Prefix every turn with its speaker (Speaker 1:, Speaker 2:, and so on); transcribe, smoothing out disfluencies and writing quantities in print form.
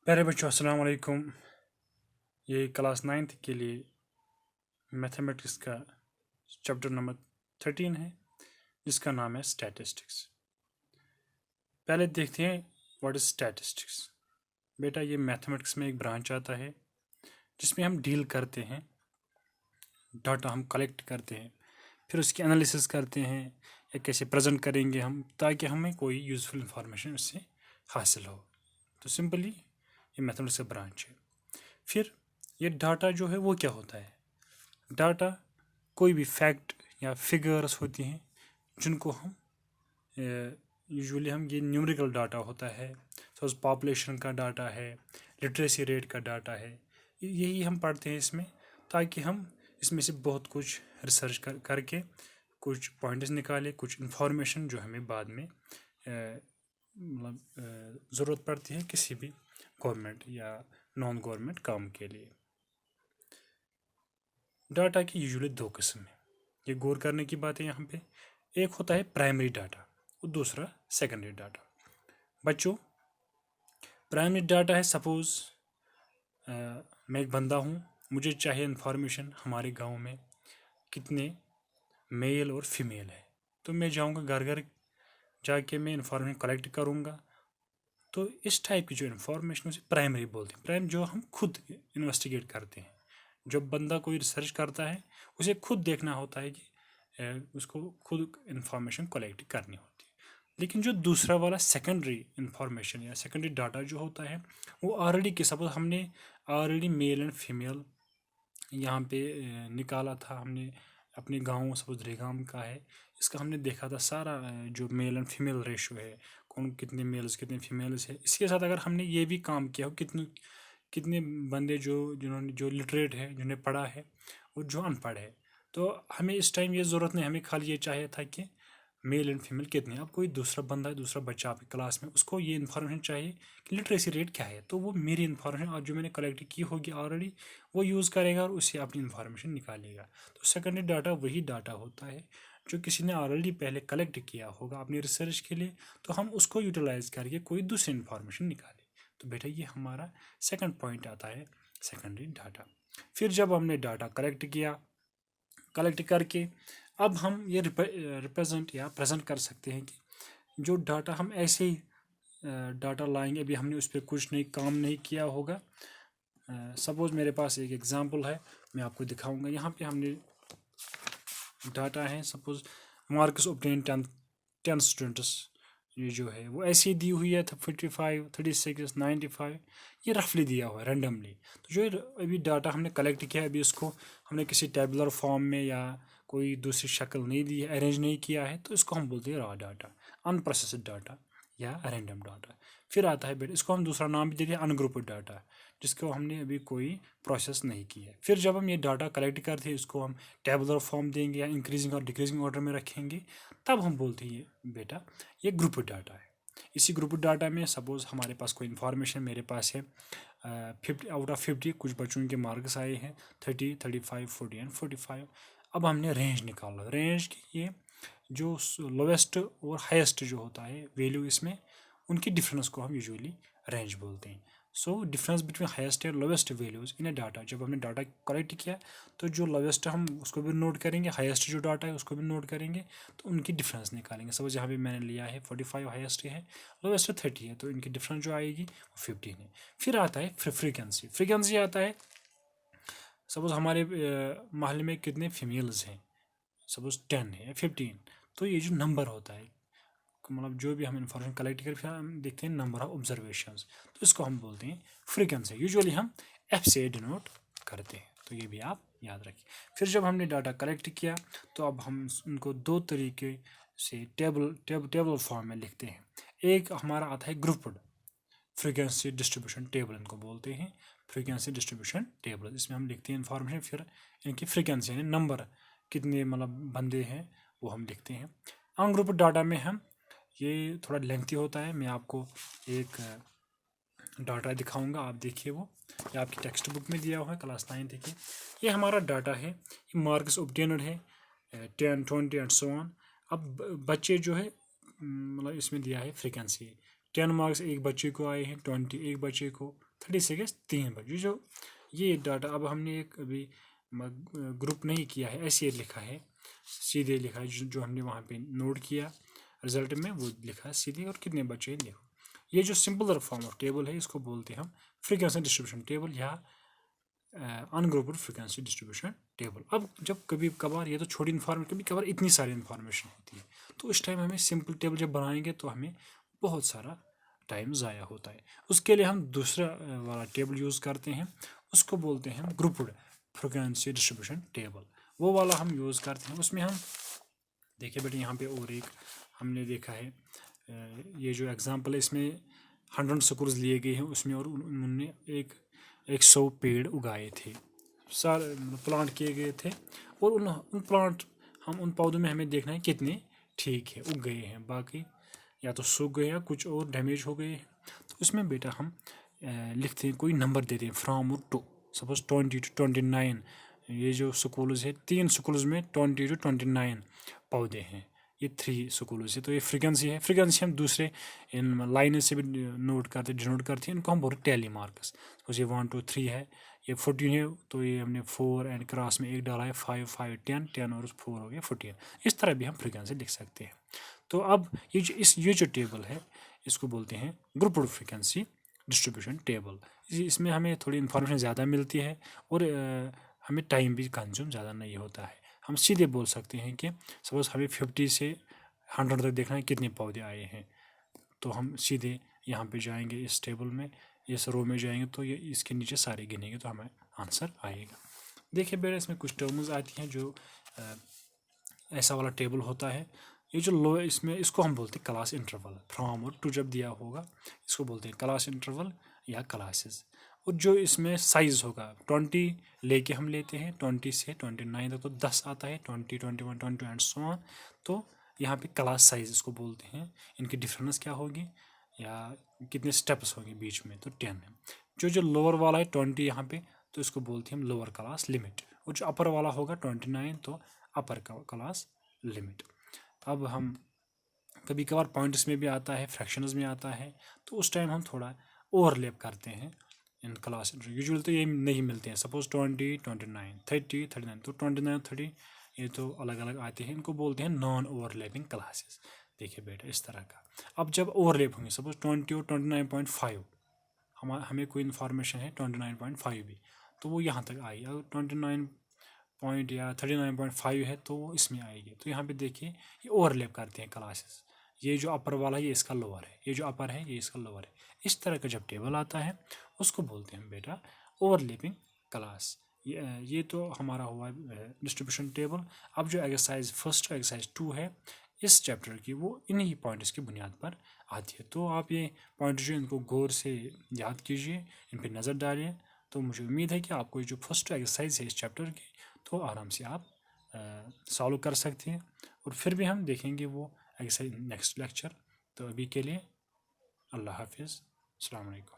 Speaker 1: प्यारे बच्चों अस्सलाम वालेकुम। ये क्लास 9th के लिए मैथमेटिक्स का चैप्टर नंबर 13 है जिसका नाम है स्टैटिस्टिक्स। पहले देखते हैं व्हाट इज स्टैटिस्टिक्स। बेटा ये मैथमेटिक्स में एक ब्रांच आता है जिसमें हम डील करते हैं, डाटा हम कलेक्ट करते हैं, फिर उसकी एनालिसिस करते हैं या कैसे प्रेजेंट करेंगे हम ताकि हमें कोई यूज़फुल इंफॉर्मेशन उससे हासिल हो। तो सिंपली ये मैथमेटिक्स का ब्रांच है। फिर ये डाटा जो है वो क्या होता है? डाटा कोई भी फैक्ट या फिगर्स होती हैं जिनको हम यूजुअली हम ये न्यूमेरिकल डाटा होता है, सपोज पॉपुलेशन का डाटा है, लिटरेसी रेट का डाटा है, यही हम पढ़ते हैं इसमें ताकि हम इसमें से बहुत कुछ रिसर्च करके कुछ पॉइंट्स निकालें, कुछ इन्फॉर्मेशन जो हमें बाद में मतलब ज़रूरत पड़ती है किसी भी गवर्नमेंट या नॉन गवर्नमेंट काम के लिए। डाटा की यूजुअली दो किस्म है, ये गौर करने की बात है यहाँ पे। एक होता है प्राइमरी डाटा और दूसरा सेकेंडरी डाटा। बच्चों प्राइमरी डाटा है, सपोज मैं एक बंदा हूँ, मुझे चाहिए इन्फॉर्मेशन हमारे गांव में कितने मेल और फीमेल है, तो मैं जाऊँगा घर घर जाके मैं इन्फॉर्मेशन कलेक्ट करूँगा। तो इस टाइप की जो इन्फॉर्मेशन उसे प्राइमरी बोलते हैं। प्राइम जो हम खुद इन्वेस्टिगेट करते हैं, जब बंदा कोई रिसर्च करता है उसे खुद देखना होता है कि उसको खुद इंफॉर्मेशन कलेक्ट करनी होती है। लेकिन जो दूसरा वाला सेकेंडरी इंफॉर्मेशन या सेकेंडरी डाटा जो होता है वो ऑलरेडी के सपोज हमने ऑलरेडी मेल एंड फीमेल यहाँ पे निकाला था, हमने अपने गाँव सपोज रेगाम का है, इसका हमने देखा था सारा जो मेल एंड फीमेल रेशो है, कौन कितने मेल्स कितने फीमेल्स है। इसके साथ अगर हमने ये भी काम किया हो कितने बंदे जिन्होंने जो लिटरेट है, जिन्हें पढ़ा है और जो अनपढ़ है, तो हमें इस टाइम ये ज़रूरत नहीं, हमें खाली ये चाहिए था कि मेल एंड फीमेल कितने। अब कोई दूसरा बंदा है, दूसरा बच्चा आपकी क्लास में, उसको ये इन्फॉर्मेशन चाहिए कि लिटरेसी रेट क्या है, तो वो मेरी इन्फॉर्मेशन और जो मैंने कलेक्ट की होगी ऑलरेडी वो यूज़ करेगा और उससे अपनी इन्फॉर्मेशन निकालेगा। तो सेकेंडरी डाटा वही डाटा होता है जो किसी ने ऑलरेडी पहले कलेक्ट किया होगा अपनी रिसर्च के लिए, तो हम उसको यूटिलाइज करके कोई दूसरी इन्फॉर्मेशन निकालें। तो बेटा ये हमारा सेकंड पॉइंट आता है, सेकेंडरी डाटा। फिर जब हमने डाटा कलेक्ट किया, कलेक्ट करके अब हम ये रिप्रेजेंट या प्रेजेंट कर सकते हैं कि जो डाटा हम ऐसे ही डाटा लाएंगे, अभी हमने उस पर कुछ नहीं काम नहीं किया होगा। सपोज मेरे पास एक एग्जांपल है, मैं आपको दिखाऊंगा। यहाँ पे हमने डाटा है, सपोज मार्क्स ऑब्टेन 10 स्टूडेंट्स, ये जो है वो ऐसे ही दी हुई है, 55 36 95, ये रफली दिया हुआ है रैंडमली। तो जो अभी डाटा हमने कलेक्ट किया है, अभी उसको हमने किसी टेबुलर फॉर्म में या कोई दूसरी शक्ल नहीं दी है, अरेंज नहीं किया है, तो इसको हम बोलते हैं रॉ डाटा, अनप्रोसेस्ड डाटा या रैंडम डाटा। फिर आता है बेटा, इसको हम दूसरा नाम भी देते हैं अनग्रुप्ड डाटा, जिसको हमने अभी कोई प्रोसेस नहीं की है। फिर जब हम ये डाटा कलेक्ट करते हैं, इसको हम टेबुलर फॉर्म देंगे या इंक्रीजिंग और डिक्रीजिंग ऑर्डर में रखेंगे, तब हम बोलते हैं ये बेटा ये ग्रुप डाटा है। इसी ग्रुप डाटा में सपोज हमारे पास कोई इन्फॉर्मेशन मेरे पास है 50 आउट ऑफ 50 कुछ बच्चों के मार्क्स आए हैं 30 35 40 एंड 45। अब हमने रेंज निकाला, रेंज की ये जो लोवेस्ट और हाईएस्ट जो होता है वैल्यू, इसमें उनकी डिफरेंस को हम यूजुअली रेंज बोलते हैं। So difference between highest and lowest values in A data, जब हमने डाटा कलेक्ट किया तो जो लोवेस्ट हम उसको भी नोट करेंगे, हाईएस्ट जो डाटा है उसको भी नोट करेंगे, तो उनकी डिफरेंस निकालेंगे। सपोज यहाँ पे मैंने लिया है 45 हाईएस्ट है, लोवेस्ट 30 है, तो इनकी डिफरेंस जो आएगी वो 15 है। फिर आता है फ्रीक्वेंसी, फ्रीक्वेंसी आता है सपोज हमारे मोहल्ले में कितने फीमेल्स हैं, सपोज 10 है 15, तो ये जो नंबर होता है, मतलब जो भी हम इंफॉर्मेशन कलेक्ट करें फिर हम देखते हैं नंबर ऑफ ऑब्जर्वेशंस, तो इसको हम बोलते हैं फ्रीक्वेंसी। यूजुअली हम एफ से डिनोट करते हैं, तो ये भी आप याद रखिए। फिर जब हमने डाटा कलेक्ट किया तो अब हम उनको दो तरीके से टेबल फॉर्म में लिखते हैं। एक हमारा आता है ग्रुप्ड फ्रीक्वेंसी डिस्ट्रीब्यूशन टेबल, इनको बोलते हैं फ्रीक्वेंसी डिस्ट्रीब्यूशन टेबल। इसमें हम लिखते हैं इन्फॉर्मेशन, फिर इनकी फ्रीक्वेंसी यानी नंबर कितने मतलब बंदे हैं वो हम लिखते हैं। अनग्रुप्ड डाटा में हम, ये थोड़ा लेंथी होता है, मैं आपको एक डाटा दिखाऊंगा, आप देखिए वो, ये आपकी टेक्स्ट बुक में दिया हुआ है क्लास 9 की। ये हमारा डाटा है, ये मार्क्स ऑब्टेनड है 10 20 एंड सो ऑन। अब बच्चे जो है मतलब इसमें दिया है फ्रीक्वेंसी, 10 मार्क्स एक बच्चे को आए हैं, 20 एक बच्चे को, 36 3 बजे जो ये डाटा अब हमने एक अभी ग्रुप नहीं किया है, ऐसे लिखा है, सीधे लिखा है, जो हमने वहाँ पे नोट किया रिजल्ट में वो लिखा है सीधे, और कितने बचे हैं देखो। ये जो सिंपलर फॉर्म ऑफ टेबल है इसको बोलते हैं हम फ्रीक्वेंसी डिस्ट्रीब्यूशन टेबल या अनग्रुप्ड फ्रीक्वेंसी डिस्ट्रीब्यूशन टेबल। अब जब कभी कभार ये तो छोटी इन्फॉर्मेशन, कभी कभार इतनी सारी इन्फॉर्मेशन होती है, तो उस टाइम हमें सिंपल टेबल जब बनाएंगे तो हमें बहुत सारा टाइम ज़ाया होता है। उसके लिए हम दूसरा वाला टेबल यूज़ करते हैं, उसको बोलते हैं ग्रुप्ड फ्रीक्वेंसी डिस्ट्रीब्यूशन टेबल। वो वाला हम यूज़ करते हैं। उसमें हम देखिए बेटे यहाँ पे और एक हमने देखा है, ये जो एग्जांपल है इसमें 100 स्कूल्स लिए गए हैं उसमें, और उन्होंने 100 पेड़ उगाए थे, सारे प्लांट किए गए थे, और उन प्लांट उन पौधों में हमें देखना है कितने ठीक है उग गए हैं, बाकी या तो सूख गए या कुछ और डैमेज हो गए हैं। तो उसमें बेटा हम लिखते हैं, कोई नंबर देते हैं फ्रॉम और टू, सपोज 20 to 29। ये जो स्कूल्स है 3 स्कूल्स में 20 to 29 पौधे हैं, ये 3 स्कूल्स है, तो ये फ्रीक्वेंसी है। फ्रीक्वेंसी हम दूसरे इन लाइन से भी नोट करते डिनोट करते हैं, इनको हम बोलते टैली मार्क्स। सपोज ये 1 2 3 है, ये 14 है, तो ये हमने 4 एंड क्रॉस में 1 डाला है, 5 5 10 10 और 4 हो गया 14। इस तरह भी हम फ्रीक्वेंसी लिख सकते हैं। तो अब ये जो टेबल है इसको बोलते हैं ग्रुप्ड फ्रीक्वेंसी डिस्ट्रीब्यूशन टेबल। इसमें हमें थोड़ी इन्फॉर्मेशन ज़्यादा मिलती है, और हमें टाइम भी कंज्यूम ज़्यादा नहीं होता है। हम सीधे बोल सकते हैं कि सपोज हमें 50 से 100 तक देखना है कितने पौधे आए हैं, तो हम सीधे यहाँ पे जाएंगे इस टेबल में, इस रो में जाएंगे, तो ये इसके नीचे सारे गिनेंगे तो हमें आंसर आएगा। देखिए बेटा इसमें कुछ टर्म्स आती हैं जो ऐसा वाला टेबल होता है। ये जो लो इसमें इसको हम बोलते हैं क्लास इंटरवल। फ्रॉम और टू जब दिया होगा इसको बोलते हैं क्लास इंटरवल या क्लासेस। और जो इसमें साइज़ होगा 20 लेके हम लेते हैं 20 से 29 तक, तो 10 आता है, 20 21 22 एंड सो ऑन। तो यहाँ पे क्लास साइज इसको बोलते हैं। इनकी डिफरेंस क्या होगी या कितने स्टेप्स होंगे बीच में, तो 10 है। जो लोअर वाला है 20 यहाँ पे, तो इसको बोलते हैं हम लोअर क्लास लिमिट। और जो अपर वाला होगा 29, तो अपर क्लास लिमिट। अब हम कभी कभार पॉइंट्स में भी आता है, फ्रैक्शंस में आता है, तो उस टाइम हम थोड़ा ओवरलैप करते हैं इन क्लास। यूजुअली तो ये नहीं मिलते हैं, सपोज 20 29 30 39, तो 29 30 ये तो अलग अलग आते हैं, इनको बोलते हैं नॉन ओवरलैपिंग क्लासेस। देखिए बेटा इस तरह का। अब जब ओवरलैप होंगे सपोज 20 और 29.5, हमें कोई इन्फॉर्मेशन है 29.5 भी, तो वो यहाँ तक आई। अगर 29 पॉइंट या 39.5 है तो वो इसमें आएगी। तो यहाँ पे देखिए ये ओवरलैप करते हैं क्लासेस। ये जो अपर वाला है ये इसका लोअर है, ये जो अपर है ये इसका लोअर है। इस तरह का जब टेबल आता है उसको बोलते हैं बेटा ओवरलैपिंग क्लास। ये तो हमारा हुआ डिस्ट्रीब्यूशन टेबल। अब जो एक्सरसाइज 1 और एक्सरसाइज 2 है इस चैप्टर की, वो इन्हीं पॉइंट्स की बुनियाद पर आती है। तो आप ये पॉइंट जो इनको गौर से याद कीजिए, इन पर नज़र डालिए। तो मुझे उम्मीद है कि आपको जो फर्स्ट एक्सरसाइज है इस चैप्टर की, तो आराम से आप सॉल्व कर सकते हैं। और फिर भी हम देखेंगे वो एक्सरसाइज नेक्स्ट लेक्चर। तो अभी के लिए अल्लाह हाफिज़, अस्सलाम वालेकुम।